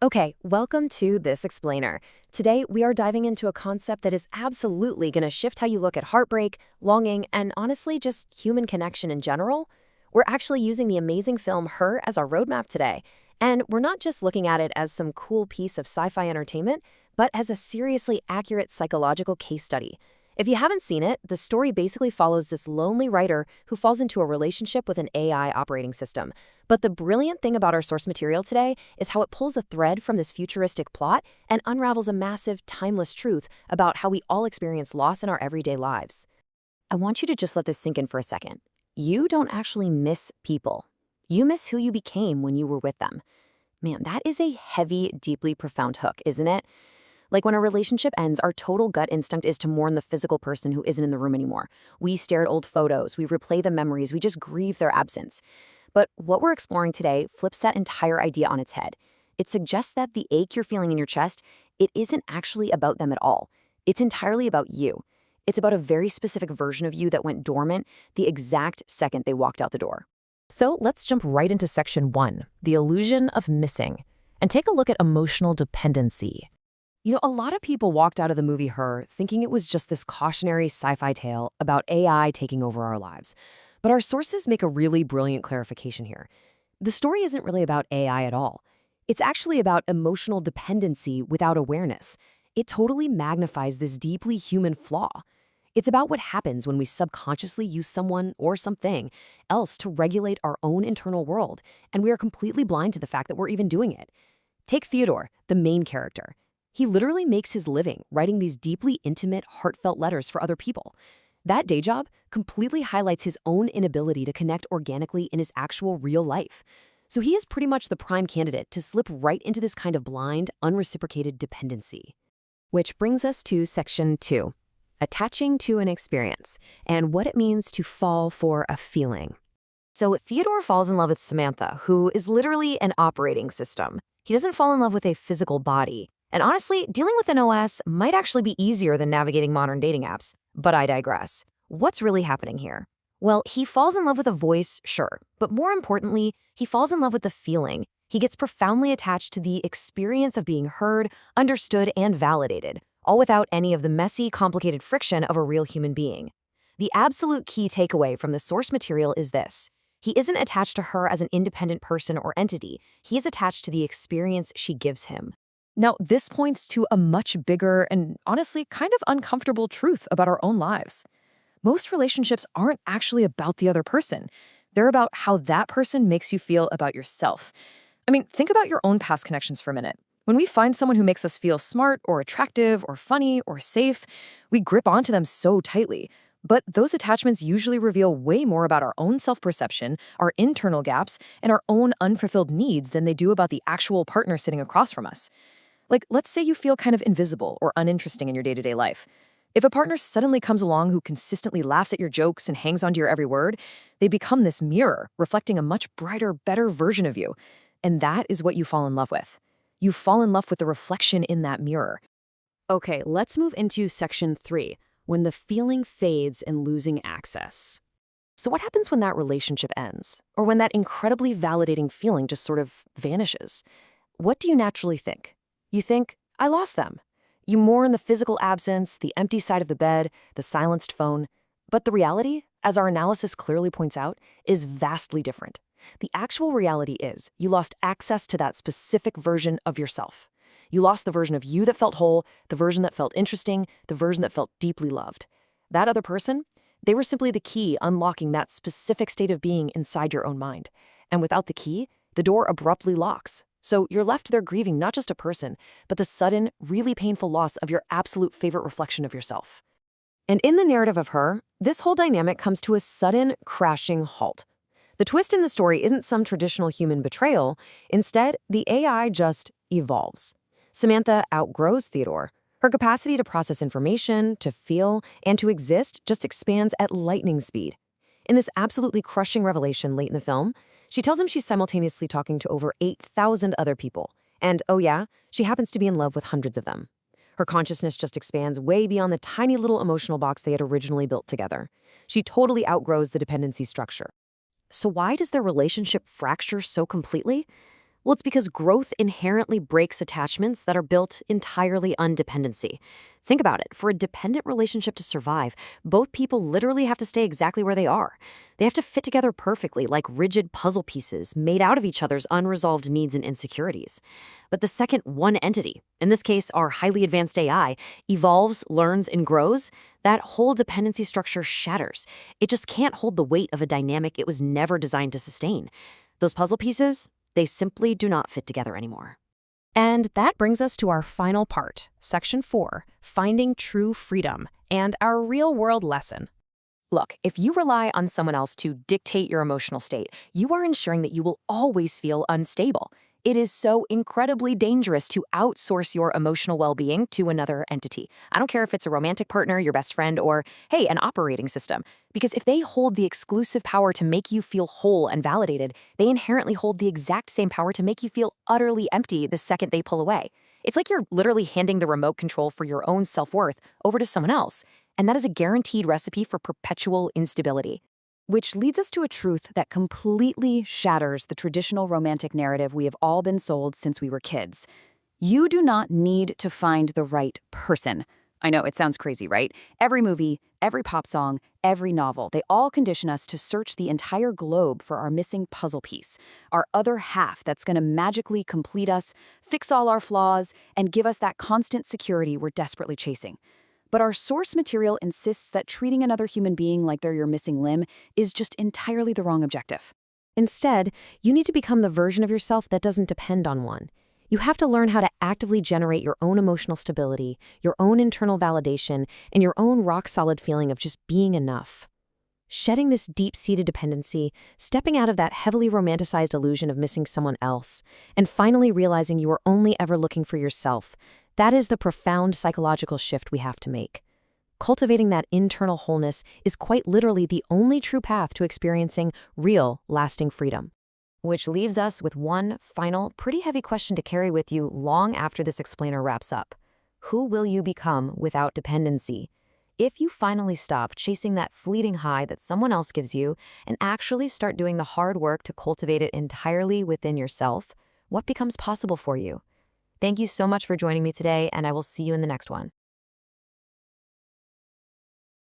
Okay, welcome to This Explainer. Today, we are diving into a concept that is absolutely going to shift how you look at heartbreak, longing, and honestly, just human connection in general. We're actually using the amazing film Her as our roadmap today. And we're not just looking at it as some cool piece of sci fi entertainment, but as a seriously accurate psychological case study. If you haven't seen it, the story basically follows this lonely writer who falls into a relationship with an AI operating system. But the brilliant thing about our source material today is how it pulls a thread from this futuristic plot and unravels a massive, timeless truth about how we all experience loss in our everyday lives. I want you to just let this sink in for a second. You don't actually miss people. You miss who you became when you were with them. Man, that is a heavy, deeply profound hook, isn't it? Like when a relationship ends, our total gut instinct is to mourn the physical person who isn't in the room anymore. We stare at old photos, we replay the memories, we just grieve their absence. But what we're exploring today flips that entire idea on its head. It suggests that the ache you're feeling in your chest, it isn't actually about them at all. It's entirely about you. It's about a very specific version of you that went dormant the exact second they walked out the door. So let's jump right into section 1, the illusion of missing, and take a look at emotional dependency. A lot of people walked out of the movie Her thinking it was just this cautionary sci-fi tale about AI taking over our lives. But our sources make a really brilliant clarification here. The story isn't really about AI at all. It's actually about emotional dependency without awareness. It totally magnifies this deeply human flaw. It's about what happens when we subconsciously use someone or something else to regulate our own internal world, and we are completely blind to the fact that we're even doing it. Take Theodore, the main character. He literally makes his living writing these deeply intimate, heartfelt letters for other people. That day job completely highlights his own inability to connect organically in his actual real life. So he is pretty much the prime candidate to slip right into this kind of blind, unreciprocated dependency. Which brings us to section 2, attaching to an experience, and what it means to fall for a feeling. So Theodore falls in love with Samantha, who is literally an operating system. He doesn't fall in love with a physical body. And honestly, dealing with an OS might actually be easier than navigating modern dating apps. But I digress. What's really happening here? Well, he falls in love with a voice, sure. But more importantly, he falls in love with the feeling. He gets profoundly attached to the experience of being heard, understood, and validated, all without any of the messy, complicated friction of a real human being. The absolute key takeaway from the source material is this. He isn't attached to her as an independent person or entity. He is attached to the experience she gives him. Now, this points to a much bigger and honestly kind of uncomfortable truth about our own lives. Most relationships aren't actually about the other person. They're about how that person makes you feel about yourself. I mean, think about your own past connections for a minute. When we find someone who makes us feel smart or attractive or funny or safe, we grip onto them so tightly. But those attachments usually reveal way more about our own self-perception, our internal gaps, and our own unfulfilled needs than they do about the actual partner sitting across from us. Like, let's say you feel kind of invisible or uninteresting in your day-to-day life. If a partner suddenly comes along who consistently laughs at your jokes and hangs onto your every word, they become this mirror, reflecting a much brighter, better version of you. And that is what you fall in love with. You fall in love with the reflection in that mirror. Okay, let's move into section 3, when the feeling fades and losing access. So what happens when that relationship ends? Or when that incredibly validating feeling just sort of vanishes? What do you naturally think? You think, I lost them. You mourn the physical absence, the empty side of the bed, the silenced phone. But the reality, as our analysis clearly points out, is vastly different. The actual reality is you lost access to that specific version of yourself. You lost the version of you that felt whole, the version that felt interesting, the version that felt deeply loved. That other person, they were simply the key unlocking that specific state of being inside your own mind. And without the key, the door abruptly locks. So you're left there grieving not just a person, but the sudden, really painful loss of your absolute favorite reflection of yourself. And in the narrative of Her, this whole dynamic comes to a sudden, crashing halt. The twist in the story isn't some traditional human betrayal. Instead, the AI just evolves. Samantha outgrows Theodore. Her capacity to process information, to feel, and to exist just expands at lightning speed. In this absolutely crushing revelation late in the film, she tells him she's simultaneously talking to over 8,000 other people. And, oh yeah, she happens to be in love with hundreds of them. Her consciousness just expands way beyond the tiny little emotional box they had originally built together. She totally outgrows the dependency structure. So why does their relationship fracture so completely? Well, it's because growth inherently breaks attachments that are built entirely on dependency. Think about it. For a dependent relationship to survive, both people literally have to stay exactly where they are. They have to fit together perfectly, like rigid puzzle pieces made out of each other's unresolved needs and insecurities. But the second one entity, in this case our highly advanced AI, evolves, learns, and grows, that whole dependency structure shatters. It just can't hold the weight of a dynamic it was never designed to sustain. Those puzzle pieces, they simply do not fit together anymore. And that brings us to our final part, Section 4, Finding True Freedom, and our real-world lesson. Look, if you rely on someone else to dictate your emotional state, you are ensuring that you will always feel unstable. It is so incredibly dangerous to outsource your emotional well-being to another entity. I don't care if it's a romantic partner, your best friend, or, hey, an operating system. Because if they hold the exclusive power to make you feel whole and validated, they inherently hold the exact same power to make you feel utterly empty the second they pull away. It's like you're literally handing the remote control for your own self-worth over to someone else. And that is a guaranteed recipe for perpetual instability. Which leads us to a truth that completely shatters the traditional romantic narrative we have all been sold since we were kids. You do not need to find the right person. I know, it sounds crazy, right? Every movie, every pop song, every novel, they all condition us to search the entire globe for our missing puzzle piece, our other half that's going to magically complete us, fix all our flaws, and give us that constant security we're desperately chasing. But our source material insists that treating another human being like they're your missing limb is just entirely the wrong objective. Instead, you need to become the version of yourself that doesn't depend on one. You have to learn how to actively generate your own emotional stability, your own internal validation, and your own rock-solid feeling of just being enough. Shedding this deep-seated dependency, stepping out of that heavily romanticized illusion of missing someone else, and finally realizing you are only ever looking for yourself. That is the profound psychological shift we have to make. Cultivating that internal wholeness is quite literally the only true path to experiencing real, lasting freedom. Which leaves us with one final, pretty heavy question to carry with you long after this explainer wraps up. Who will you become without dependency? If you finally stop chasing that fleeting high that someone else gives you and actually start doing the hard work to cultivate it entirely within yourself, what becomes possible for you? Thank you so much for joining me today, and I will see you in the next one.